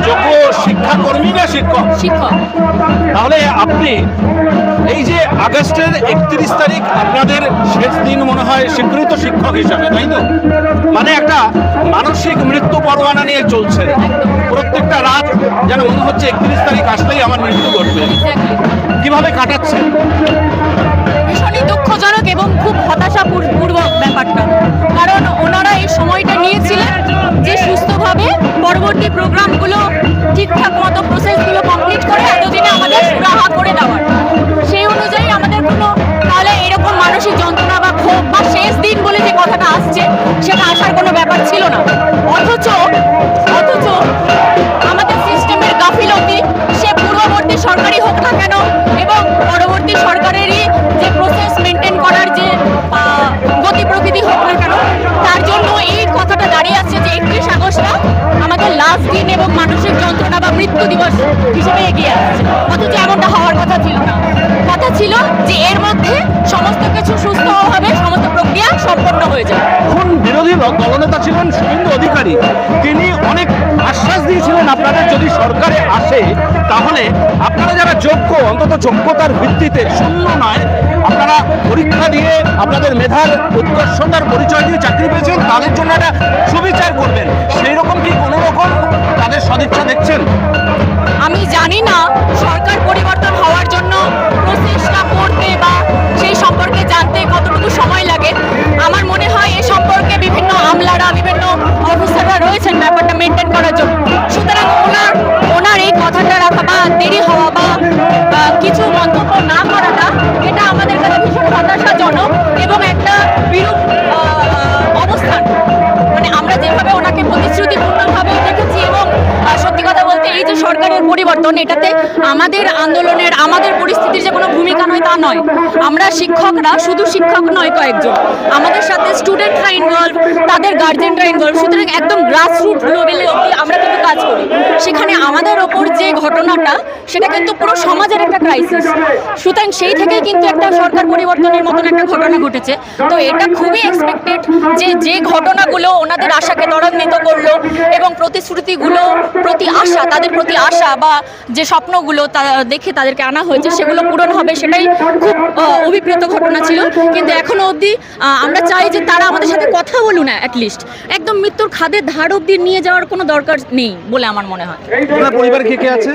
যোগ্য শিক্ষাকর্মী না শিক্ষক? শিক্ষক। তাহলে আপনি এই যে আগস্টের 31 তারিখ আপনাদের শেষ দিন মনে হয় স্বীকৃত শিক্ষক হিসাবে, তাই তো? মানে একটা মানসিক মৃত্যু পরোয়ানা নিয়ে চলছে, প্রত্যেকটা রাত যেন মনে হচ্ছে 31 তারিখ আসলেই আমার মৃত্যু ঘটবে। কিভাবে কাটাচ্ছেন? ভীষণই দুঃখজনক এবং খুব হতাশাপূর্বক ব্যাপারটা, কারণ ওনারা এই সময়টা নিয়েছিলেন যে সুস্থভাবে পরবর্তী প্রোগ্রামগুলো ঠিকঠাক মতো প্রসেসগুলো কমপ্লিট করে এতদিনে আমাদের সুরাহা করে দেওয়ার। সেই অনুযায়ী আমাদের কোনো তাহলে এরকম মানসিক যন্ত্রণা বা ক্ষোভ বা শেষ দিন বলে যে কথাটা আসছে সেটা আসার কোনো ব্যাপার ছিল না। অথচ আমাদের সিস্টেমের গাফিলতি, সে পূর্ববর্তী সরকারি হোক না কেন এবং পরবর্তী সরকারেরই যে প্রসেস মেনটেন করার যে গতি প্রকৃতি হোক না কেন, তার জন্য এই কথাটা দাঁড়িয়ে আসছে যে 31 আগস্টটা আমাদের লাস্ট দিন এবং মানসিক যন্ত্রণা বা মৃত্যু দিবস হিসেবে এগিয়ে আসছে। অথচ এমনটা হওয়ার কথা ছিল না। কথা ছিল যে এর মধ্যে সমস্ত কিছু সুস্থভাবে সমস্ত প্রক্রিয়া সম্পন্ন হয়ে যায়। এখন বিরোধী দলনেতা ছিলেন শুভেন্দু অধিকারী, তিনি অনেক আশ্বাস দিয়েছিলেন আপনাদের যদি সরকারে আসে তাহলে আপনারা যারা যোগ্য, অন্তত যোগ্যতার ভিত্তিতে, শূন্য নয়, আপনারা পরীক্ষা দিয়ে আপনাদের মেধার উৎকর্ষতার পরিচয় দিয়ে চাকরি পেয়েছেন, তাদের জন্য একটা সুবিচার করবেন। সেই রকম কি কোনো রকম তাদের সদিচ্ছা দেখছেন? আমি জানি না সরকার পরিবর্তন হওয়ার জন্য প্রচেষ্টা করতে বা সেই সম্পর্কে জানতে কতটুকু সময় লাগে। আমার মনে হয় এ সম্পর্কে বিভিন্ন আমলারা, বিভিন্ন অফিসাররা রয়েছেন ব্যাপারটা মেনটেন করার জন্য। সুতরাং ওনার এই কথাটা রাখা বা দেরি হওয়া বা কিছু মন্তব্য না করাটা, এটা আমাদের কাছে ভীষণ হতাশাজনক এবং একটা বিরূপ অবস্থান। মানে আমরা যেভাবে ওনাকে প্রতিশ্রুতিপূর্ণভাবে দেখেছি এবং সত্যি কথা বলতে এই যে সরকারের পরিবর্তন, এটাতে আমাদের আন্দোলনের, আমাদের পরিস্থিতির যে কোনো ভূমিকা নয় তা নয়। আমরা শিক্ষকরা শুধু শিক্ষক নয় কয়েকজন, আমাদের সাথে স্টুডেন্টরা ইনভলভ, তাদের গার্জেনরা ইনভলভ। সুতরাং একদম গ্রাসরুট লেভেলে অবধি আমরা কিন্তু কাজ করি। সেখানে আমাদের ওপর যে ঘটনাটা, সেটা কিন্তু পুরো সমাজের একটা ক্রাইসিস। সুতরাং সেই থেকেই কিন্তু একটা সরকার পরিবর্তনের মতন একটা ঘটনা ঘটেছে। তো এটা খুবই এক্সপেক্টেড যে ঘটনাগুলো ওনাদের আশাকে ত্বরান্বিত করলো এবং প্রতিশ্রুতিগুলো প্রতি আশা, তাদের প্রতি আশা বা যে স্বপ্নগুলো দেখে তাদেরকে আনা হয়েছে সেগুলো পূরণ হবে, সেটাই খুব অভিপ্রেত ঘটনা ছিল। কিন্তু এখনো অবধি আমরা চাই যে তারা আমাদের সাথে কথা বলুন, অ্যাটলিস্ট একদম মৃত্যুর খাদের ধার অবধি নিয়ে যাওয়ার কোনো দরকার নেই বলে আমার মনে হয়। পরিবার কে কে আছে?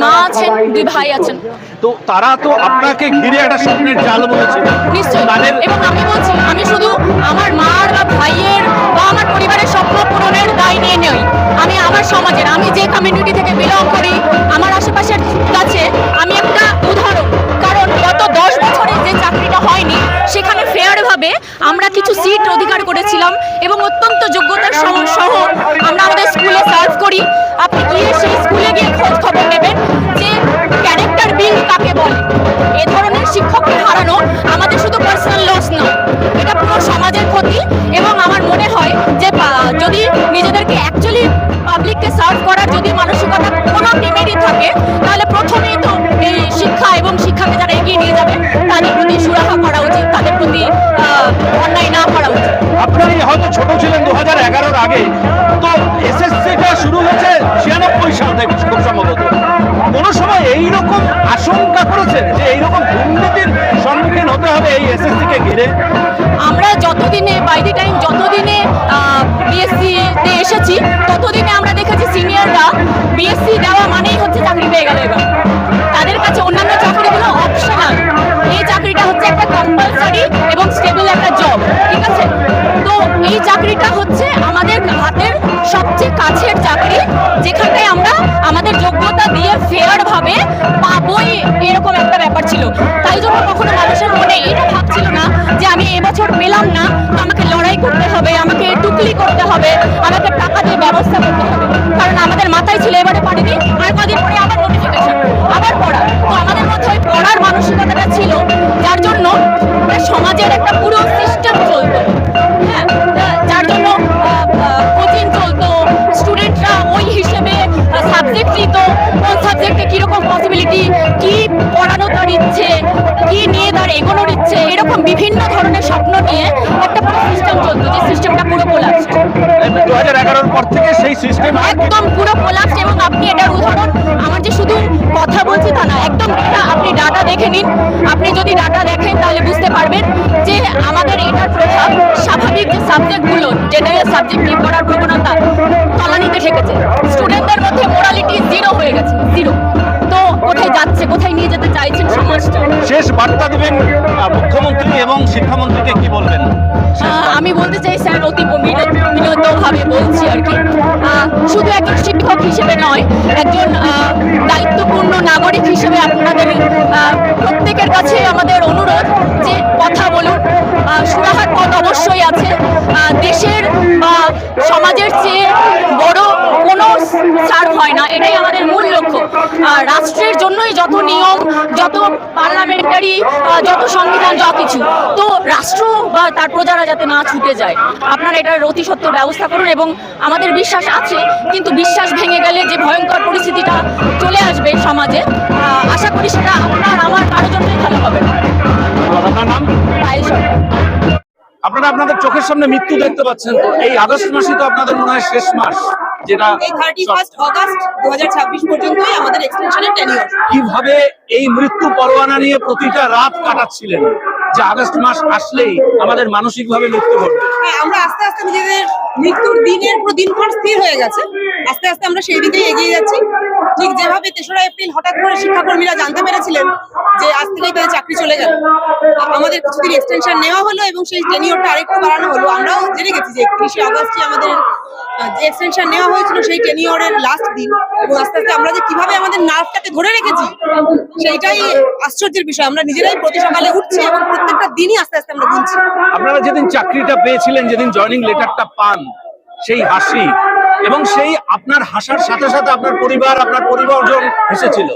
মা আছেন, 2 ভাই আছেন। তো তারা তো আপনাকে ঘিরে একটা স্বপ্নের জাল বলেছে নিশ্চয়ই। এবং আমি বলছি, আমি শুধু আমার মার বা ভাইয়ের বা আমার পরিবারের স্বপ্ন পূরণের দায় নিয়ে নই। আমি আমার সমাজের, আমি যে কমিউনিটি থেকে বিলং করি, আমার আশেপাশের কাছে আমি একটা উদাহরণ। কারণ গত 10 বছরে যে চাকরিটা হয়নি, সেখানে ফেয়ারভাবে আমরা কিছু সিট অধিকার করেছিলাম এবং অত্যন্ত যোগ্যতার সহ আমরা আমাদের স্কুলে সার্ভ করি। আপনি গিয়ে সেই স্কুলে গিয়ে খোঁজ খবর নেবেন যে ক্যারেক্টার বিল্ড কাকে বলে। এ ধরনের শিক্ষককে হারানো আমাদের শুধু পার্সোনাল লস নয়, এটা পুরো সমাজের ক্ষতি। এবং আমার মনে হয় যে যদি নিজেদেরকে অ্যাকচুয়ালি পাবলিককে সার্ভ করার যদি মানসিকতা কোনো টিমেরই থাকে, তাহলে প্রথমেই তো এই শিক্ষা এবং শিক্ষাকে যারা এগিয়ে নিয়ে যাবে তাদের প্রতি সুরাহা করা উচিত, তাদের প্রতি অন্যায় না করা উচিত। আপনি হয়তো ছোট ছিলেন 2011-র আগে, তো এসএসসিটা শুরু হয়েছে 96 সাল থেকে খুব সম্ভবত। কোনো সময় এইরকম আশঙ্কা করেছেন যে এইরকম দুর্নীতির সম্মুখীন হতে হবে এই এসএসসিকে ঘিরে? আমরা যতদিনে বাই দি টাইম যতদিনে বিএসসিতে এসেছি, ততদিনে আমরা দেখেছি সিনিয়ররা বিএসসি দেওয়া মানেই হচ্ছে চাকরি পেয়ে গেল। এবার তাদের কাছে অন্যান্য চাকরিগুলো অপশনাল, এই চাকরিটা হচ্ছে একটা কম্পালসারি এবং স্টেবল একটা জব। ঠিক আছে, তো এই চাকরিটা হচ্ছে আমাদের হাতের সবচেয়ে কাছের চাকরি, যেখানটায় আমরা আমাদের যোগ্যতা দিয়ে ফেয়ারভাবে পাবোই, এরকম একটা ব্যাপার ছিল। তাই জন্য কখনো মানুষের মনে এটা ভাবছিল না যে আমি এবছর পেলাম না, তো আমাকে লড়াই করতে হবে, আমাকে টুকলি করতে হবে, আমাকে টাকা দিয়ে ব্যবস্থা করতে হবে। কারণ আমাদের মাথায় ছিল এবারে পারিনি, আর কদিন পরে আবার নোটিফিকেশন, আবার পড়া। তো আমাদের মধ্যে ওই পড়ার মানসিকতাটা ছিল, যার জন্য সমাজের একটা পুরো সিস্টেম চলতো। হ্যাঁ, যার জন্য কোচিং চলতো, স্টুডেন্টরা ওই হিসেবে সাবজেক্ট নিত, কোন সাবজেক্টে কীরকম পসিবিলিটি, কি পড়ানো তার ইচ্ছে, কি নিয়ে তার এগোনোর ইচ্ছে, এরকম বিভিন্ন ধরনের স্বপ্ন নিয়ে একটা পুরো সিস্টেম চলতো, যে সিস্টেমটা পুরো কোলাপসড। 2011 পর থেকে সেই সিস্টেম একদম পুরো কোলাপস। এবং আপনি এটার উদাহরণ, আমার যে শুধু কথা বলছি তা না, একদম আপনি ডাটা দেখে নিন। আপনি যদি ডাটা দেখেন তাহলে বুঝতে পারবেন যে আমাদের এটার প্রভাব স্বাভাবিক যে সাবজেক্টগুলো, জেনারেল সাবজেক্ট নিয়ে পড়ার প্রবণতা তলানিতে ঠেকেছে। স্টুডেন্টদের মধ্যে মোরালিটি জিরো হয়ে গেছে, জিরো। তো কোথায় যাচ্ছে, কোথায় নিয়ে যেতে চাইছেন সমাজটা? শেষ বার্তা দেবেন মুখ্যমন্ত্রী এবং শিক্ষামন্ত্রীকে, কি বলবেন? আমি বলতে চাই স্যার, অতি বিনীতভাবে বলছি আর কি, শুধু একজন শিক্ষক হিসেবে নয়, একজন দায়িত্বপূর্ণ নাগরিক হিসেবে আপনাদের প্রত্যেকের কাছে আমাদের অনুরোধ যে কথা বলুন। সুরাহার পথ অবশ্যই আছে। দেশের বা সমাজের চেয়ে বড় কোনো সার্ভ হয় না, এটাই আমাদের মূল লক্ষ্য। রাষ্ট্রের জন্যই যত নিয়ম, যত পার্লামেন্টারি, যত সংবিধান, যা কিছু, তো রাষ্ট্র বা তার প্রজারা যাতে না ছুটে যায়, আপনারা এটার অতি সত্ত্বর ব্যবস্থা করুন। এবং আমাদের বিশ্বাস আছে, কিন্তু বিশ্বাস ভেঙে গেলে যে ভয়ঙ্কর পরিস্থিতিটা চলে আসবে সমাজে, আশা করি সেটা আপনার আমার কারোর জন্যই ভালো হবে না। আপনার নাম? পায়েল সরকার। আপনারা আপনাদের চোখের সামনে মৃত্যু দেখতে পাচ্ছেন। এই আগস্ট মাসই তো আপনাদের মনে হয় শেষ মাস, যেটা এই 31 অগস্ট 2026 পর্যন্তই আমাদের এক্সটেনশনের টেনিওর। কিভাবে এই মৃত্যু পরোয়ানা নিয়ে প্রতিটা রাত কাটাচ্ছিলেন, যে আগস্ট মাস আসলেই আমাদের মানসিকভাবে মৃত্যু ঘটবে? হ্যাঁ, আমরা আস্তে আস্তে নিজেদের মৃত্যুর দিনের পর দিনক্ষণ স্থির হয়ে গেছে। আস্তে আস্তে আমরা সেই দিকেই এগিয়ে যাচ্ছি। ঠিক যেভাবে 3রা এপ্রিল হঠাৎ করে শিক্ষাকর্মীরা জানতে পেরেছিলেন যে আজ থেকেই তাদের চাকরি চলে গেল, আমাদের কিছুদিন এক্সটেনশন নেওয়া হলো এবং সেই টেনিওরটা আরেকটু বাড়ানো হলো। আমরাও জেনে গেছি যে 31শে অগস্টই আমাদের যে এক্সটেনশন নেওয়া হয়েছিল সেই টেনিওরের লাস্ট দিন। এবং আস্তে আস্তে আমরা যে কিভাবে আমাদের নার্ভটাকে ধরে রেখেছি, সেইটাই আশ্চর্যের বিষয়। আমরা নিজেরাই প্রতি সকালে উঠছি এবং প্রত্যেকটা দিনই আস্তে আস্তে আমরা গুনছি। আপনারা যেদিন চাকরিটা পেয়েছিলেন, যেদিন জয়েনিং লেটারটা পান, সেই হাসি এবং সেই আপনার হাসার সাথে সাথে আপনার পরিবারজন হেসেছিল,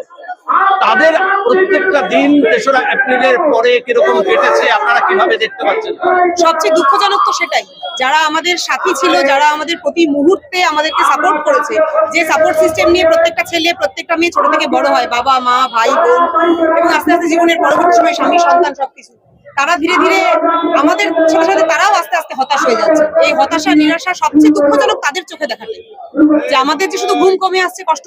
তাদের প্রত্যেকটা দিন 3রা এপ্রিলের পরে কিরকম কেটেছে আপনারা কিভাবে দেখতে পাচ্ছেন? সবচেয়ে দুঃখজনক তো সেটাই, যারা আমাদের সাথী ছিল, যারা আমাদের প্রতি মুহূর্তে আমাদেরকে সাপোর্ট করেছে, যে সাপোর্ট সিস্টেম নিয়ে প্রত্যেকটা ছেলে প্রত্যেকটা মেয়ে ছোট থেকে বড় হয়, বাবা মা ভাই বোন, এবং আস্তে আস্তে জীবনের পরবর্তী সময় স্বামী সন্তান সবকিছু, তারা ধীরে ধীরে আমাদের সাথে সাথে তারাও আস্তে আস্তে হতাশ হয়ে যাচ্ছে। এই হতাশা নিরাশা সবচেয়ে দুঃখজনক তাদের চোখে দেখাতে, যে আমাদের যে শুধু ঘুম কমে আসছে, কষ্ট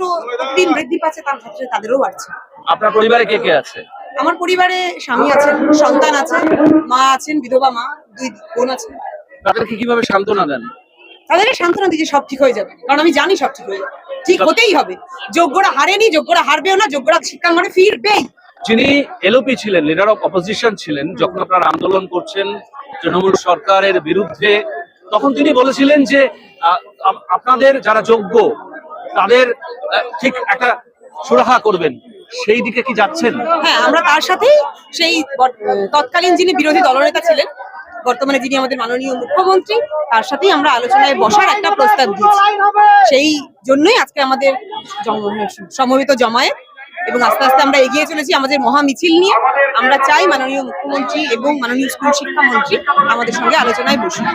দিন বৃদ্ধি পাচ্ছে, তার সাথে তাদেরও বাড়ছে। আপনার পরিবারে কে কে আছে? আমার পরিবারে স্বামী আছেন, সন্তান আছে, মা আছেন, বিধবা মা, 2 বোন আছেন। তাদেরকে কিভাবে সান্ত্বনা দেন? তাদেরকে সান্ত্বনা দিতে সব ঠিক হয়ে যাবে, কারণ আমি জানি সব ঠিক হয়ে যাবে, ঠিক হতেই হবে। যোগ্যরা হারেনি, যোগ্যরা হারবেও না, যোগ্যরা শিক্ষাঙ্গনে ফিরবেই। যিনি এলওপি ছিলেন, লিডার অফ অপোজিশন ছিলেন, যখন আপনারা আন্দোলন করছেন তৃণমূল সরকারের বিরুদ্ধে, তখন তিনি বলেছিলেন যে আপনাদের যারা যোগ্য তাদের ঠিক একটা সুরাহা করবেন। সেই দিকে কি যাচ্ছেন? হ্যাঁ, আমরা তার সাথেই সেই তৎকালীন যিনি বিরোধী দলনেতা ছিলেন, বর্তমানে যিনি আমাদের মাননীয় মুখ্যমন্ত্রী, তার সাথেই আমরা আলোচনায় বসার একটা প্রস্তাব দিয়েছি। সেই জন্যই আজকে আমাদের সমবেত জমায়েত, এবং আস্তে আস্তে আমরা এগিয়ে চলেছি আমাদের মহা মিছিল নিয়ে। আমরা চাই মাননীয় মুখ্যমন্ত্রী এবং মাননীয় স্কুল শিক্ষামন্ত্রী আমাদের সঙ্গে আলোচনায় বসুন।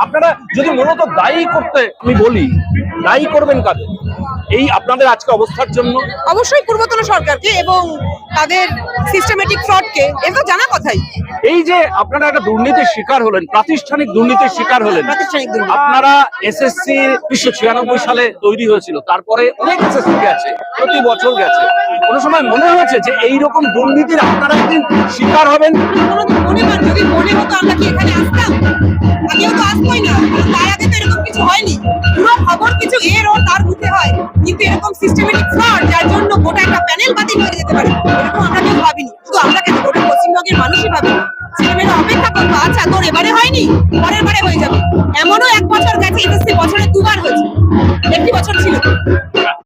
আপনারা যদি মূলত দায়ী করতে আমি বলি, দায়ী করবেন কাকে এই আপনাদের আজকে অবস্থার জন্য? অবশ্যই পূর্বতন সরকারকে এবং তাদের সিস্টেমেটিক ফ্রডকে, এ তো জানা কথাই। এই যে আপনারা একটা দুর্নীতির শিকার হলেন, প্রাতিষ্ঠানিক দুর্নীতির শিকার হলেন, প্রাতিষ্ঠানিক দুর্নীতি। আপনারা এসএসসি 1996 সালে তৈরি হয়েছিল, তারপরে অনেক এসএসসি গেছে, প্রতি বছর গেছে। কোনো সময় মনে হয়েছে যে এইরকম দুর্নীতির আপনারা একদিন শিকার হবেন? কোনোদিন মনে হয়, যদি মনে হতো আমরা কি এখানে আসতাম? আগেও তো আসবোই না, তার আগে তো এরকম কিছু হয়নি। পুরো খবর কিছু এর ও তার বুঝতে হয়, কিন্তু এরকম সিস্টেমেটিক ফ্রড যার জন্য গোটা একটা প্যানেল বাতিল হয়ে যেতে পারে, এরকম আমরা কেউ ভাবিনি। শুধু আমরা কেন, গোটা পশ্চিমবঙ্গের মানুষই ভাবি। ছেলেমেয়েরা অপেক্ষা করতো, আচ্ছা তোর এবারে হয়নি, পরের বারে হয়ে যাবে। এমনও 1 বছর গেছে, এসএসসি বছরে 2 বার হয়েছে, একটি বছর ছিল।